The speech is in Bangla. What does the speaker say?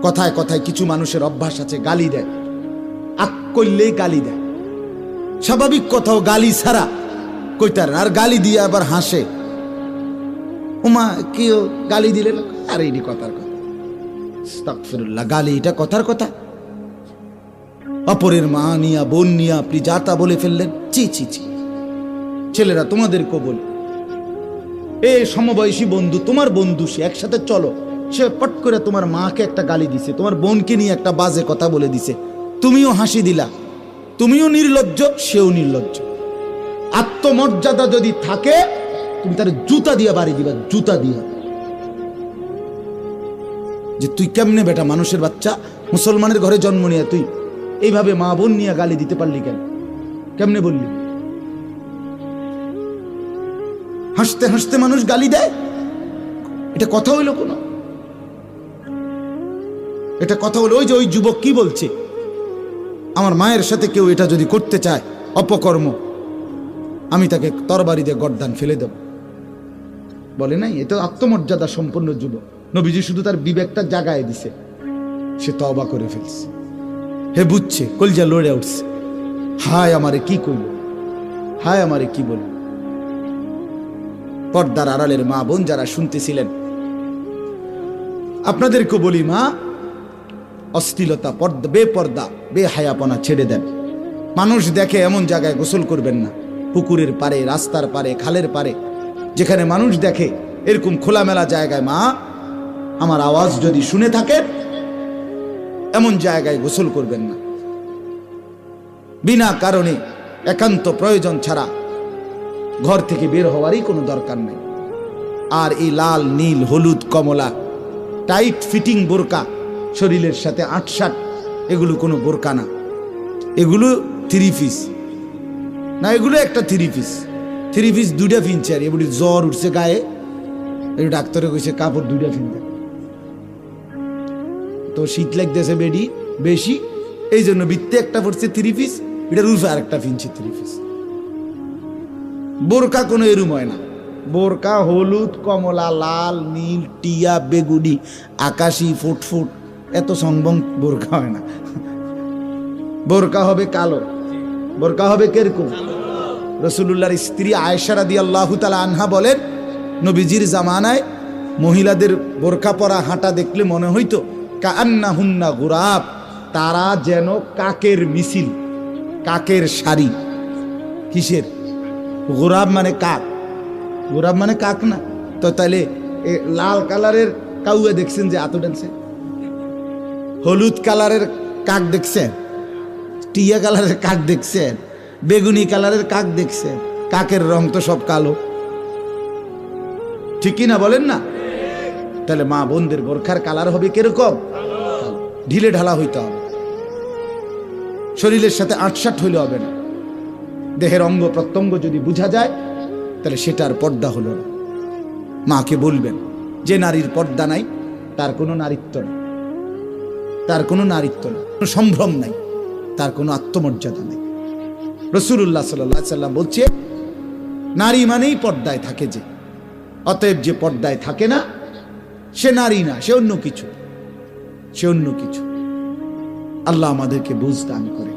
কথায় কথায় কিছু মানুষের অভ্যাস আছে, গালি দেয়, আক করলেই গালি দেয়। স্বাভাবিক কথাও গালি ছাড়া কইতার, আর গালি দিয়ে আবার হাসে। ওমা কেউ গালি দিলে আর এই কথার কথা, আস্তাগফিরুল্লাহ, গালি এটা কথার কথা? অপরের মা নিয়া বোন নিয়া আপনি যা তা বলে ফেললেন, চি চি চি। ছেলেরা তোমাদেরকেও বলি, এ সমবয়সী বন্ধু, তোমার বন্ধু, সে একসাথে চলো, সে পট করে তোমার মাকে একটা গালি দিছে, তোমার বোনকে নিয়ে একটা বাজে কথা বলে দিছে, তুমিও হাসি দিলা, তুমিও নির্লজ্জ, সেও নির্লজ্জ। আত্মমর্যাদা যদি থাকে তুমি তার জুতা দিয়া বাড়ি দিবা, জুতা দিয়া। যে তুই কেমনে বেটা, মানুষের বাচ্চা, মুসলমানের ঘরে জন্ম নিয়ে তুই এইভাবে মা বোন নিয়ে গালি দিতে পারলি কেন? কেমনে বললি? হাসতে হাসতে মানুষ গালি দেয়, এটা কথা হইল কোনো? এটা কথা হলো? ওই যে ওই যুবক কি বলছে, আমার মায়ের সাথে কেউ এটা যদি করতে চায় অপকর্ম, আমি তাকে তরবারি দিয়ে গর্দান ফেলে দেব, বলে নাই? এটা আত্মমর্যাদা সম্পন্ন যুবক। নবীজি শুধু তার বিবেকটা জাগায় দিছে, সে তওবা করে ফেলছে। হে বুঝছে, কলজা লড়ে উঠছে, হায় আমারে কি কইল, হায় আমারে কি বলল। পর্দার আড়ালের মা বোন যারা শুনতেছিলেন, আপনাদেরকে বলি, মা, অশ্লীলতা, বেপর্দা, বেহায়াপনা ছেড়ে দেন। মানুষ দেখে এমন জায়গায় গোসল করবেন না, পুকুরের পারে, রাস্তার পারে, খালের পারে, যেখানে মানুষ দেখে এরকম খোলামেলা জায়গায়, মা আমার আওয়াজ যদি শুনে থাকেন, এমন জায়গায় গোসল করবেন না। বিনা কারণে একান্ত প্রয়োজন ছাড়া ঘর থেকে বের হওয়ারই কোনো দরকার নেই। আর এই লাল, নীল, হলুদ, কমলা টাইট ফিটিং বোরকা, শরীরের সাথে আটসাট, এগুলো কোনো বোরকা না, এগুলো 3 পিস না, এগুলো একটা 3 পিস। 3 পিস 2টা ফিনছে, আর এগুলি জ্বর উঠছে গায়ে, এই ডাক্তারে কইছে কাপড় 2টা ফিনতে, তো শীত লাগতেছে বেডি বেশি, এই জন্য বৃত্তে একটা পড়ছে 3 পিস, এটার উল্ফে আর একটা ফিনছে 3 পিস। বোরকা কোনো এরুম হয় না। বোরকা হলুদ, কমলা, লাল, নীল, টিয়া, বেগুনি, আকাশি, ফুটফুট, এত সংবং বোরকা হয় না। বোরকা হবে কালো, বোরকা হবে কিরকম? রাসূলুল্লাহর স্ত্রী আয়েশা রাদিয়াল্লাহু তাআলা আনহা বলেন, নবীজির জামানায় মহিলাদের বোরকা পরা হাঁটা দেখলে মনে হইতো কাআন্নাহুন্না গুরাব, তারা যেন কাকের মিছিল, কাকের সারি। কিসের? গোরাব মানে কাক, গোরাব মানে কাক না তো? তাইলে লাল কালারের কাউয়া দেখছেন যে আতো ডানছে? হলুদ কালারের কাক দেখছেন? টিয়া কালারের কাক দেখছেন? বেগুনি কালারের কাক দেখছেন? কাকের রং তো সব কালো, ঠিক কি না বলেন না? তাহলে মা বোনদের বোরখার কালার হবে কিরকম? ঢিলে ঢালা হইতে হবে, শরীরের সাথে আটসাট হইলে হবে না। দেহের অঙ্গ প্রত্যঙ্গ যদি বোঝা যায়, তাহলে সেটার পর্দা হলো না। মাকে বলবেন, যে নারীর পর্দা নাই তার কোনো নারীত্ব নেই, তার কোনো নারীত্ব নেই, কোনো সম্ভ্রম নাই, তার কোনো আত্মমর্যাদা নেই। রাসূলুল্লাহ সাল্লাল্লাহু আলাইহি সাল্লাম বলছে, নারী মানেই পর্দায় থাকে যে, অতএব যে পর্দায় থাকে না সে নারী না, সে অন্য কিছু, সে অন্য কিছু। আল্লাহ আমাদেরকে বুঝ দান করে।